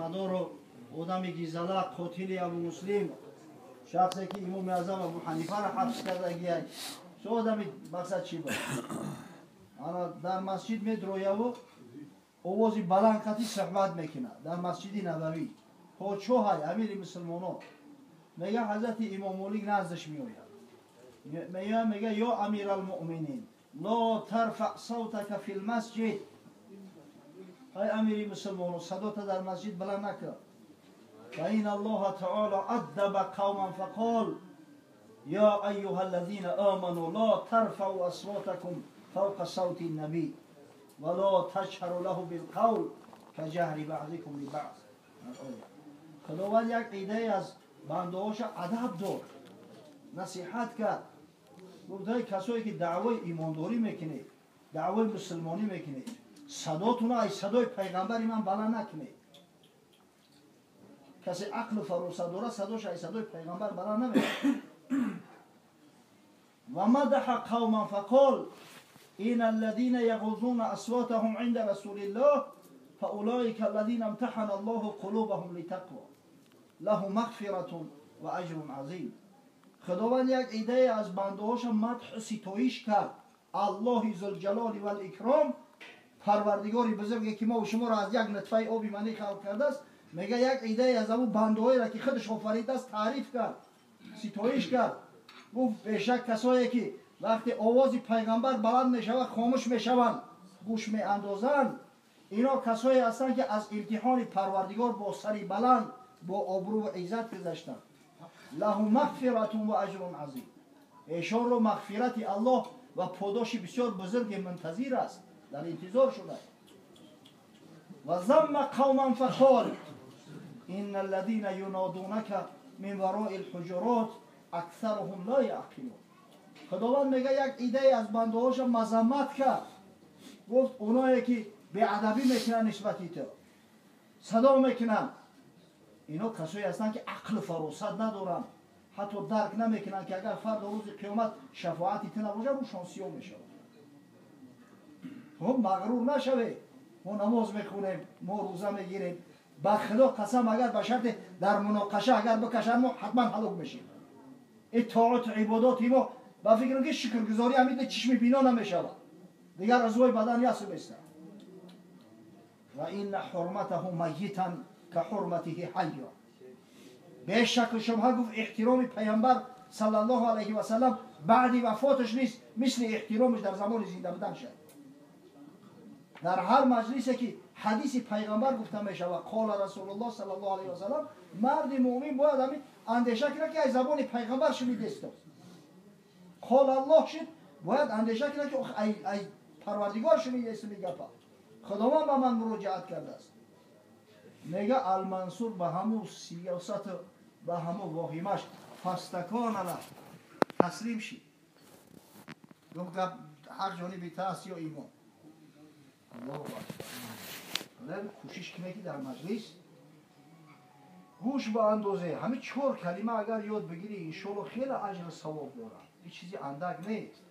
مدار و آدم گیزلق قاتل ابو مسلم شخصی که امام اعظم ابو حنیفه را حبس کرده گیای شو آدم مقصد چی بود؟ انا در مسجد میدرویه و آوازی بلند کتی صحبت میکنه در مسجد نبوی پادشاه های امیر مسلمانان میگه حضرت امام مالک نزدش میآید میگه یا امیر المؤمنین لا ترفع صوتك في المسجد ای امیر مسلمانان صدات در مسجد بلند نکن فإن الله تعالى أدب قوما فقال يا أيها الذين آمنوا لا ترفعوا أصواتكم فوق صوت النبي ولا تجهروا له بالقول كجهر بعضكم لبعض. خداوند یک ایده از بنده‌هاش ادب داد نصیحت کرد گفت ای کسایی که دعوای ایمانداری میکنید دعوای مسلمانی میکنید صداتون ای صدای پیغمبر من بلند نکنید کسی عقل و فروست داره صداش ای صدای پیغمبر بلند نمیکنه و مدح قوما فقال این الذين يغضون اصواتهم عند رسول الله فاولئك الذين امتحن الله قلوبهم لتقوى له مغفرة و اجر عظیم. خداوند یک ایده از بنده‌هاش مدح ستایش کرد الله ذوالجلال و الاکرام پروردگاری بزرگی که ما و شما را از یک نطفه آبی منی خلق کرده است میگه یک ایده از اون بنده‌هایی را که خودش آفریده است تعریف کرد ستایش کرد گفت بیشک کسایی که وقتی آواز پیغمبر بلند میشود خاموش میشوند گوش میاندازند اینا کسایی هستند که از امتحان پروردگار با سری بلند با آبرو و عزت گذشتند له مغفرة و اجر عظیم ایشان رو مغفرت الله و پاداش بسیار بزرگ منتظر است در انتظار شده و ذم قوما فقال ان الذين ينادونك من وراء الحجرات اکثرهم لا یعقلون. خداوند میگه یک ایده از بنده‌هاش مذمت کرد گفت اونایی که بی‌ادبی میکنن نسبتی تو صدا میکنن اینا کسایی هستند که عقل فراست ندارن حتی درک نمیکنن که اگر فردا روز قیامت شفاعتی تو نباشه رو شانسیو میشه هم مغرور نشوه ما نماز میخونیم ما روزه میگیریم با خدا قسم اگر به شرط در مناقشه اگر بکشن ما حتما هلاک میشیم اطاعت عبادات ما با فکر که شکرگزاری امید چشم بینا نمیشود دیگر عضوی بدن یاسو بیسته و این حرمته میتا که حرمته حیا به شکل شما گفت احترام پیامبر صلی الله علیه و سلم بعد وفاتش نیست مثل احترامش در زمان زنده بودن شد در هر مجلسی که حدیث پیغمبر گفته می شود قال رسول الله صلی الله علیه و سلم مرد مؤمن باید همین اندیشه کنه که از زبان پیغمبر شنیده است قال الله شد باید اندیشه کنه که ای پروردگار شنیده است میگه خداوند به من مراجعت کرده است میگه المنصور به همون سیاست به همون واهیمش فستکان علی تسلیم شید گفت هر جانبی تاست یا ایمان الله اکبر کوشش کنه که در مجلس گوش به اندازه همین 4 کلمه اگر یاد بگیری انشالله خیلی اجر ثواب داره این چیزی اندک نیست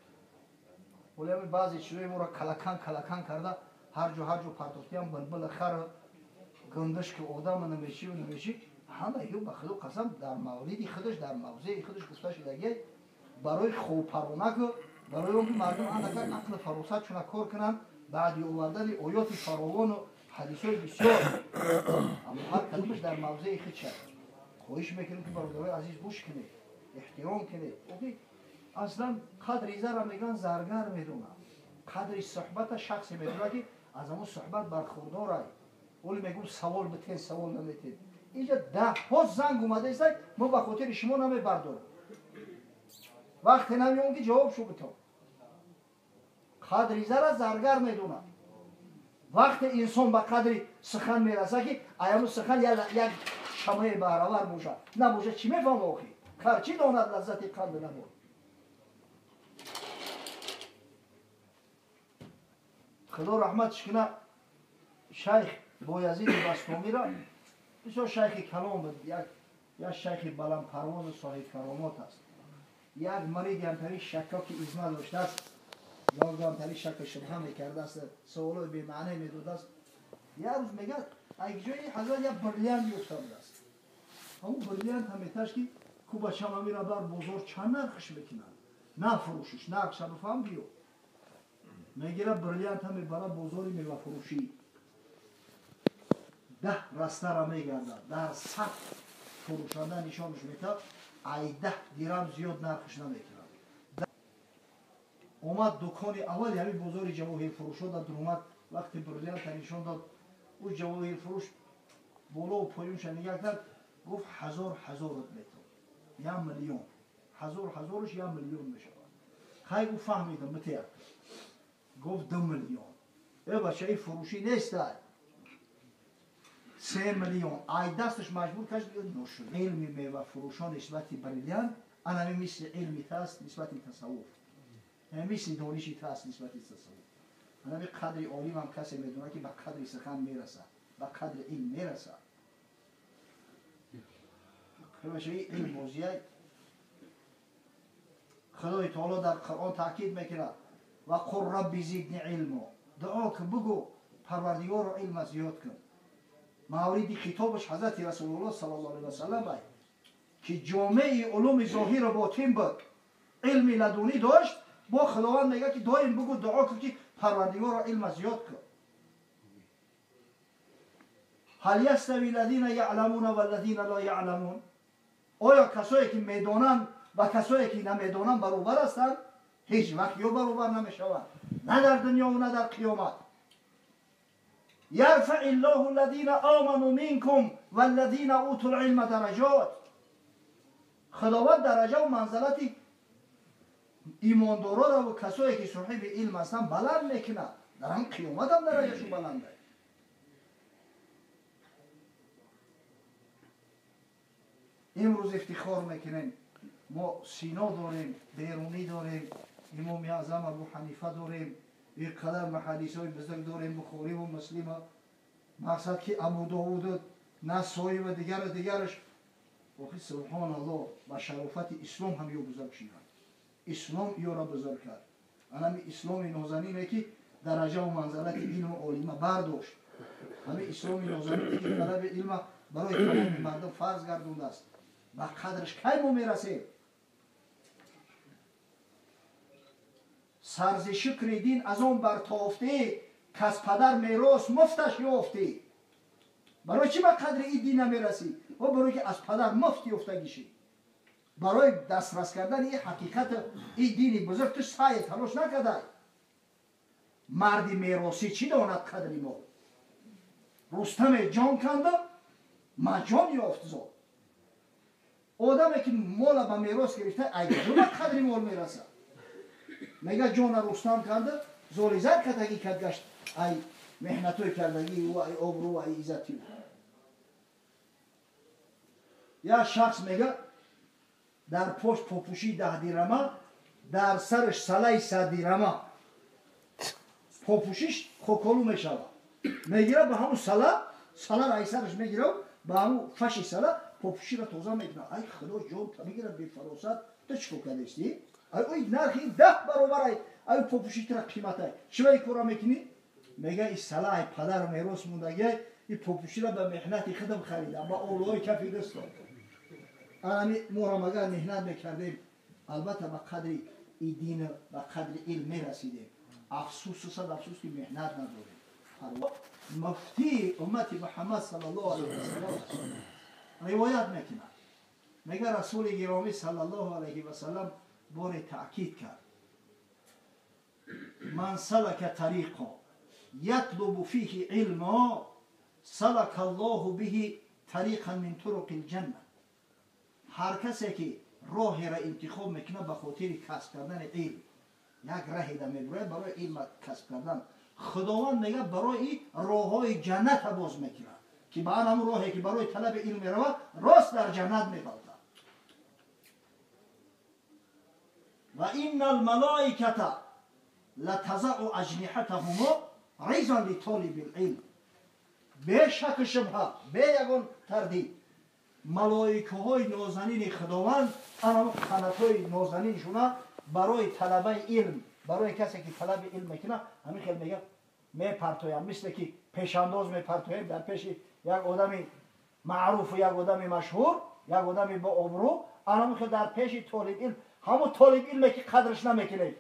ولی همین بعضی چیزای ما را کلکن کرده هر جو پرتوفتی هم بلبل خر گندش که آدم نمیشی و نمیشی همه یو به خدا قسم در موردی خودش در موضع خودش گفته شده برای خوب پرونک برای اون مردم اندک عقل فراست چون کار کنن بعد اومدن آیات فراوان و حدیثای بسیار اما هر کدومش در موضع خود شد خواهش میکنیم که برادرای عزیز گوش کنید احترام کنید اصلا قدر زر میگن زرگر میدونه قدر صحبت شخصی میدونه که از همون صحبت برخورداره ولی میگم سوال بتین سوال نمیتین اینجا 10 زنگ اومده است ما به خاطر شما نمیبرداریم وقتی نمیون که جواب شو بتون قدر زر زرگر میدونه وقتی انسان به قدر سخن میرسه که ایام سخن یک شمع برابر باشه نباشه چی میفهم آخی خرچی داند لذت قلب نبود خدا رحمتش کنه شیخ بایزید بستامی را بسیار شیخ کلام بود یک شیخ بلند پرواز و صاحب کرامات است یک مرید همتری شکاکی ازمه داشته است یا همتری شک شبه میکرده است سوالای بی معنی میدوده است یک روز میگه اگه جایی حضرت یا بریلیان یفته است همون بریلیان همیتاش که کوبا شما میره بر بزرگ چند نرخش بکنن نه فروشش نه اکشن فهم بیو میگیره بریلیان همی برای بزرگی میوه فروشی 10 رسته را میگرده در صد فروشنده نشانش میده ای 10 درهم زیاد نرخش نمیکنه اومد دکان اول یعنی بزرگ جواهر فروش داد اومد وقتی بریلیان نشان داد او جواهر فروش بالا و پایینش نگاه کرد گفت 1000 میتون 1 میلیون 1000 1 میلیون میشود خیلی فهمیدم متى گفت 2 میلیون ای بچه این فروشی نیست 3 میلیون ای دستش مجبور کرد نوشون علمی میوه فروشان نسبت بریلیان انا مثل علمی تاست نسبت تصوف مثل دانشی تاست نسبت تصوف انا به قدر عالم هم کسی میدونه که به قدر سخن میرسه به قدر علم میرسه خلاصه این موضوعی خدای تعالی در قرآن تاکید میکنه و قل رب زدنی علما دعا کن بگو پروردگار رو علم زیاد کن موردی خطابش حضرت رسول الله صلی الله علیه و سلم که جامعه علوم ظاهر و باطن بود علم لدونی داشت با خداوند میگه که دائم بگو دعا کن که پروردگار رو علم زیاد کن هل یستوی الذین یعلمون والذین لا یعلمون آیا کسایی که میدونن و کسایی که نمیدونن برابر هستند هیچ وقت یا برابر نمیشوند نه در دنیا و نه در قیامت یرفع الله الذین آمنوا منکم والذین اوتوا العلم درجات خداوند درجه و منزلت ایماندارا را و کسایی که صاحب علم هستند بلند میکنه در هم قیامت هم درجهشون بلنده امروز افتخار میکنیم ما سینا داریم بیرونی داریم امام اعظم ابو حنیفه داریم یک قدر محادیث های بزرگ داریم بخاری و مسلم مقصد که ابو داود نسایی و دیگرش وقتی سبحان الله با شرافت اسلام هم یو بزرگ شیدن اسلام یو را بزرگ کرد همین اسلام نازنینه که درجه و منزلت علم و علم برداشت همین اسلام نازنینه که طلب علم برای تمام مردم فرض گردونده است با قدرش کی ما میرسیم سرز شکر دین از اون برتافته که از پدر میراث مفتش یافته برای چی با قدر این دین نمیرسی و برای که از پدر مفت یافتگیشی برای دسترس کردن این حقیقت این دینی بزرگ تو سعی تلاش نکرده مردی میراثی چی داند قدری ما رستم جان کنده ما جان یافت زاد آدمی که مال به میراث گرفته اگه جون قدری مال میرسه میگه جان رستم کرده زوریزت کتگی کد گشت ای محنتوی کردگی و ای آبرو و ای عزتی یا شخص میگه در پشت پوپوشی 10 درمه در سرش سله 100 درمه پوپوشیش خوکولو میشوه میگیره به همون سله رای سرش میگیره به همون فشی سله پوپوشی را توضا میکنه ای خدا جان تا میگیره بی فراست تو چی کردیستی؟ ای نرخی 10 برابر ای پوپوشی تر قیمته چه کورا میکنی؟ میگه این سله ای پدر میراث موندگی این پوپوشی را به محنت خودم خریدم با اولوی کفی دست داد اما ما را مگر محنت میکردیم البته به قدر این دین به قدر علم میرسیدیم افسوس که محنت نداریم مفتی امت محمد صلی الله علیه و سلم روایت میکنه میگه رسول گرامی صلی الله علیه و سلم بار تأکید کرد من سلک طریقا یطلب فیه علما سلک الله به طریقا من طرق الجنه هر کسی که راه را انتخاب میکنه به خاطر کسب کردن علم یک راهی را میبره برای علم کسب کردن خداوند میگه برای راههای جنت باز میکنه که به همون راهی که برای طلب علم میروه راست در جنت میبرد و این الملائکه لتضع اجنحتهم رضا لطالب العلم به شک شبهه به یگان تردید ملائکه های نازنین خداوند اما قناتای نازنینشون برای طلبه علم برای کسی که طلب علم میکنه همین خیلی میگه میپرتویم مثل که پیش انداز میپرتویم در پیش یک آدمی معروف و یک آدمی مشهور، یک آدمی با ابرو، آنم که در پیش طالب علم، همون طالب علم که قدرش نمیکنه،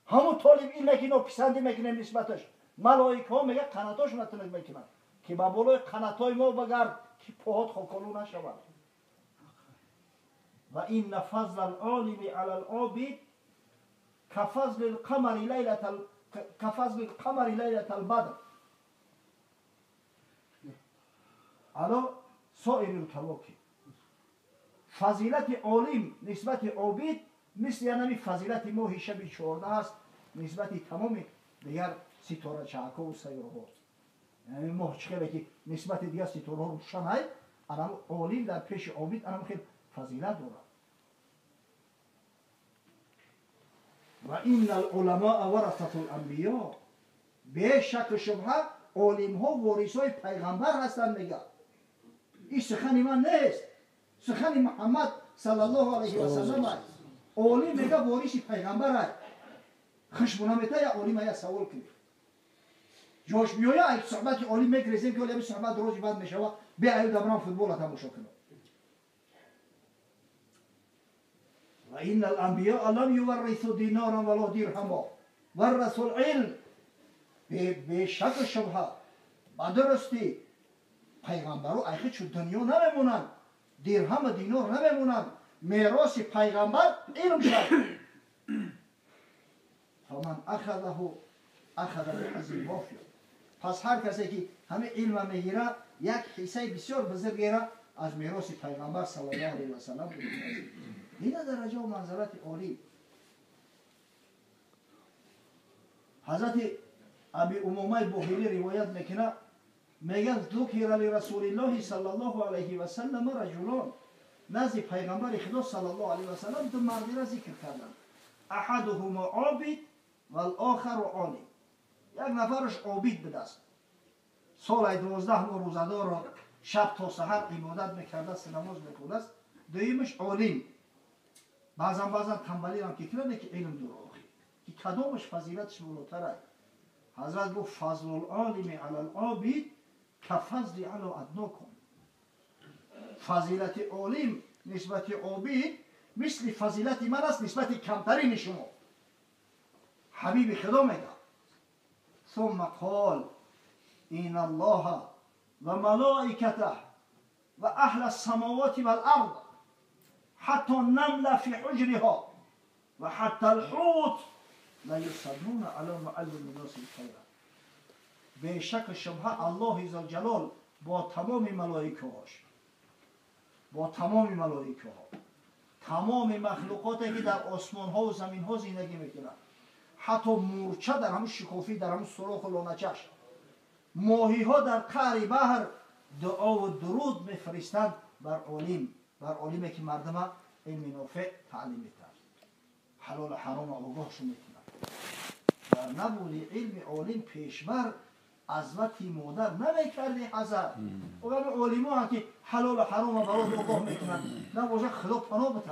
همون طالب علم که ناپسندی میکنه نسبتش، ملائکه ها میگه قناتاش نتونید میکنن که با بالای قناتای ما بگرد که پاهات خاکالو نشود. و این فضل العالم علی العابد كفضل القمر ليلة البدر على سائر الكواكب. فضیلت عالم نسبت عابد مثل یعنی فضیلت ماه شب 14 است نسبت تمام دیگر ستاره چاکو و سیاره ها. یعنی ماه چقدر که نسبت دیگر ستاره ها روشن است، آنم عالم در پیش عابد آنم خیلی فضیلت دارد. و این العلماء ورثة الانبیاء، به شک شبهه عالم ها وارثای پیغمبر هستند. میگه این سخن من نیست، سخن محمد صلی الله علیه و سلم است. عالم میگه وارث پیغمبر است. خشمونه میته یا عالم یا سوال کنید جاش بیایا ای صحبت عالم میگریزیم که عالم صحبت روزی بعد میشوه بیا ایو دبران فوتبال تماشا کنه. و این الانبیاء لم یورثوا دینارا ولا درهما ورثوا العلم. به شک شبهه با درستی پیغمبرو ایخه چون دنیا نمیمونن، درهم و دینار نمیمونن، میراث پیغمبر علم شد. فمن اخذه اخذ بحظ وافر. پس هر کسی که همه علم میگیره یک حصه بسیار بزرگ گیره از میراث پیغمبر صلی الله علیه و سلم. این درجه و منزلت عالی. حضرت ابی امامه بخاری روایت میکنه، میگه ذکر لرسول الله صلی الله علیه و سلم رجلان، نزد پیغمبر خدا صلی الله علیه و سلم دو مردی را ذکر کردن. احدهما عابد و الاخر عالم. یک نفرش عابد به دست سال 12 ماه روزدار را شب تا سحر عبادت میکرده، نماز میخونده. دویمش عالم، بعضا تنبلی هم که کنه که علم داره که کدامش فضیلتش بالاتر است. حضرت گفت فضل العالم علی العابد کفضل علی ادناکم. فضیلت عالم نسبت عابد مثل فضیلت من است نسبت کمترین شما. حبیب خدا میگه ثم قال این الله و ملائکته و اهل السماوات والارض حتی النمل فی حجرها و حتی الحوت لا یصلون علی معلم الناس الخیر. به شک شبهه الله ذوالجلال با تمام ملائکه‌هاش، با تمام ملائکه ها، تمام مخلوقاتی که در آسمان ها و زمین ها زندگی میکنند، حتی مورچه در همون شکافی، در همون سوراخ و لانچش، ماهی ها در قعر بحر دعا و درود میفرستند بر عالم، بر عالمی که مردم علم نافع تعلیم میتن، حلال و حرام آگاهشون میکنن. در نبود علم عالم پیشبر عظمتی مادر نمیکردی حضر. و به عالم ها که حلال و حرام برای آگاه میکنن، نباشه خدا پناه بده.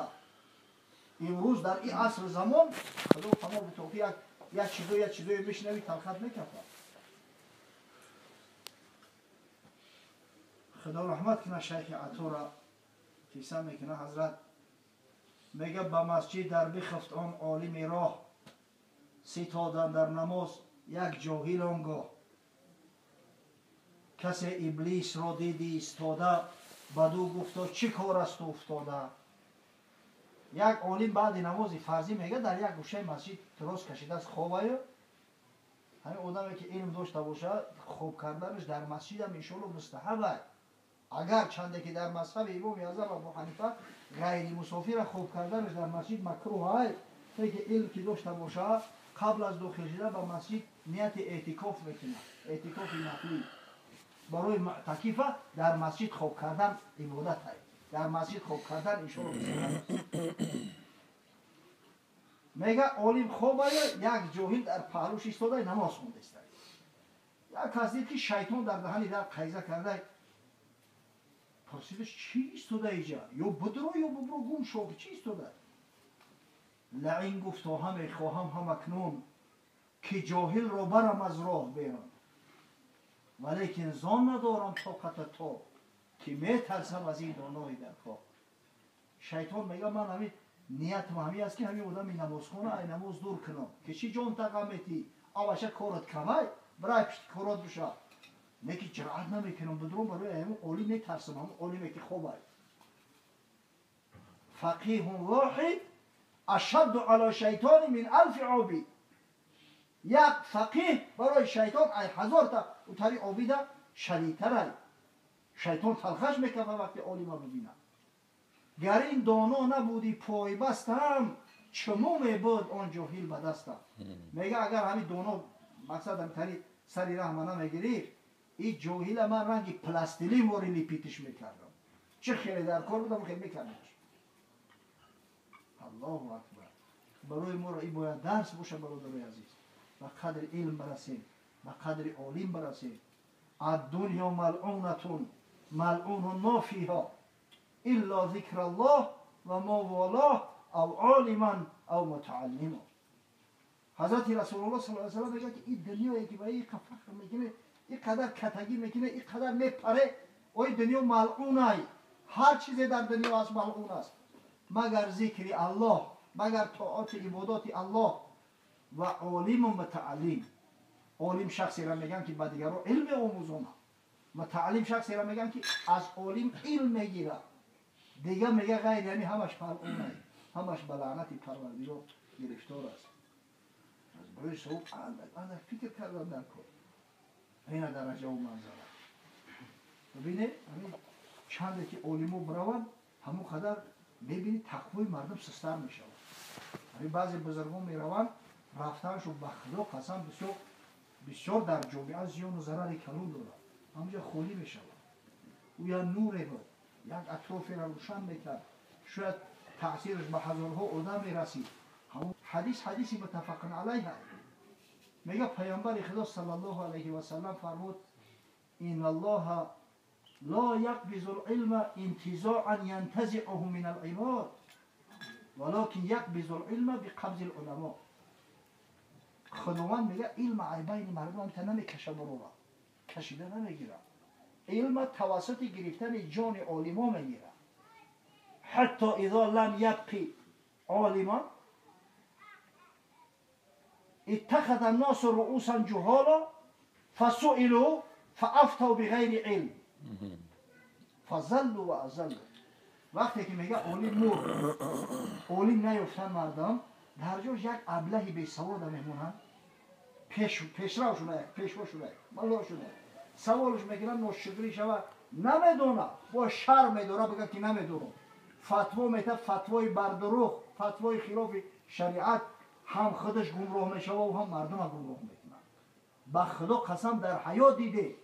امروز در این عصر زمان خدا پناه بده که یک چیزوی بشنوی تلخت میکرد. خدا رحمت کنه شیخ عطا کیسه میکنه حضرت میگه به مسجد در بخفت آن عالم راه، ستادن در نماز یک جاهل آنگاه. کسی ابلیس را دیدی استاده، بدو گفتا چه کار است افتاده. یک عالم بعد نماز فرضی میگه در یک گوشه مسجد دراز کشیده است خوابه. همین آدمی که علم داشته باشه خواب کردنش در مسجد هم انشاءالله مستحبه. اگر چنده که در مذهب امام اعظم ابو حنیفه غیر مسافر خواب کردنش در مسجد مکروه است، که علم که داشته باشه قبل از داخل شدن به مسجد نیت اعتکاف میکنه، اعتکاف نفلی. برای معتکف در مسجد خواب کردن عبادت است. در مسجد خواب کردن انشاءالله مستحب است. میگه عالم خوابه، یک جاهل در پهلوش ایستاده نماز خونده است. یک کس دید که شیطان در دهن در قیزه کرده، پرسیدش چی ایستاده اینجا؟ یا بدرو یا ببرو گم شو، چی ایستاده؟ لعین گفت تا هم خواهم هم اکنون که جاهل را برم از راه بیرم. ولیکن زان ندارم طاقت تو که میترسم از این دانای در خواب. شیطان میگه من همین نیتم همی است که همین آدم نماز کنه ای نماز دور کنم که چی جان تقامیتی آوشه کارت کمای برای پشت کارت بشه میگه جرأت نمیکنم بدرم برای همون اولی میترسم همون اولی میگه خوبه فقیه واحد اشد علی شیطان من الف عابد. یک فقیه برای شیطان ای هزار تا اتری عابد شدیدتره. شیطان تلخش میکنه وقتی عالم رو ببینه. گر این دانا نبودی پای بستم چمو میبود آن جاهل به دستم. میگه اگر همین دانا مقصد هم تری سری رحمانه میگیری این جاهل من رنگ پلاستیلین واری لیپیتش میکردم. چه خیلی در کار بودم خیلی میکردمش. الله اکبر. برای ما را این باید درس باشه برادرای عزیز. و قدر علم برسیم و قدر عالم برسیم. الدنیا ملعونتون ملعون ما فیها الا ذکر الله و ما والاه او عالما او متعلما. حضرت رسول الله صلی الله علیه و سلم میگه که این دنیایی که به این فخر میکنه این قدر کتگی میکنه این قدر میپره و این دنیا ملعونه. هر چیزی در دنیا از ملعون است مگر ذکر الله مگر طاعت عبادات الله و عالم و متعلم. عالم شخصی را میگن که به دیگران علم آموزونه. متعلم شخصی را میگن که از عالم علم میگیره. دیگه میگه غیر یعنی همش ملعونه همش به لعنت پروردگار گرفتار است. از برای صبح اندک فکر کردم در کار این درجه و منزله. ببینه همین چند که علمو بروند همون قدر ببینی تقوی مردم سستر میشود. همین بعضی بزرگان میروند رفتنشو به خدا قسم بسیار در جامعه زیان و ضرر کلون دارد. همونجا خالی میشود. او یا نوری بود یک اطرافی را روشن میکرد شاید تأثیرش به هزارها آدم میرسید. همون حدیثی متفق علیه میگه پیامبر خدا صلی الله علیه و سلم فرمود این الله لا یقبض العلم انتزاعا ینتزعه من العباد ولكن یقبض العلم بقبض العلماء. خداوند میگه علم عیبین مردم تا نمیکشه برو را کشیده نمیگیره. علم توسط گرفتن جان عالما میگیره. حتی اذا لم یبقی عالما اتخذ الناس رؤوسا جهالا فسئلوا فافتوا بغیر علم فضلوا و اضلوا. وقتی که میگه عالم مرد عالم نیفتن مردم در جاش یک ابلهی بی سواد میمونن پیشرو شده پیشوا شده ملا شده سوالش میگیرن ناشکری شود نمیدونه با شرم میداره بگه که نمیدونه فتوا میده فتوای بردروغ فتوای خلاف شریعت هم خودش گمراه میشه و هم مردم گمراه میکنن. به خدا قسم در حیات دیده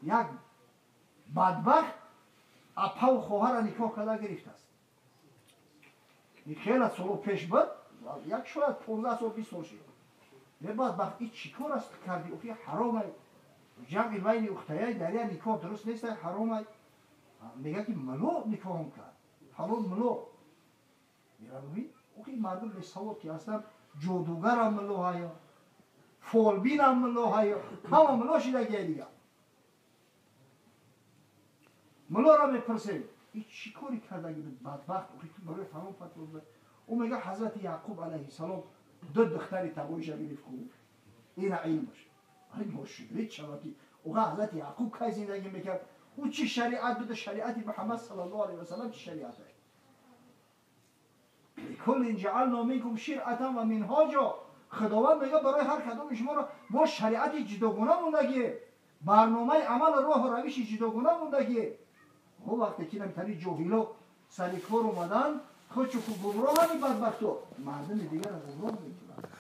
یک بدبخت اپا و خواهر نکاح کرده گرفته است. این خیلی سالو پیش بود یک شاید 15 سال 20 سال شد. یه بدبخت این چی کار است کردی؟ اوکی حرامه جمع بین اختیای در یک نکاح درست نیست حرامه. میگه که ملو نکاح هم کرد حلال ملو. میره ببین اوکی مردم به سواد که هستن جادوگر هم ملو های فولبین هم ملو های همه ملو شده گه دیگه. ملو را میپرسه این چی کاری کرده گید بدبخت اوکی تو برای فلان فتوا بده. او میگه حضرت یعقوب علیه السلام دو دختری تبایش گرفت کنید این علم باشه. این مشکلی شبکی اوگه حضرت یعقوب که زندگی میکرد او چی شریعت بده شریعت محمد صلی الله علیه و سلم چی شریعت است. کل جعلنا منکم شرعة و منهاجا. خداوند میگه برای هر کدوم شما را ما شریعت جداگانه موندگی برنامه عمل راه و روش جداگانه موندگی. خب وقتی که نمیتونی جاهلا سر کار اومدن خودشو گمراه بدبختو مردم دیگر را گمراه میکنن.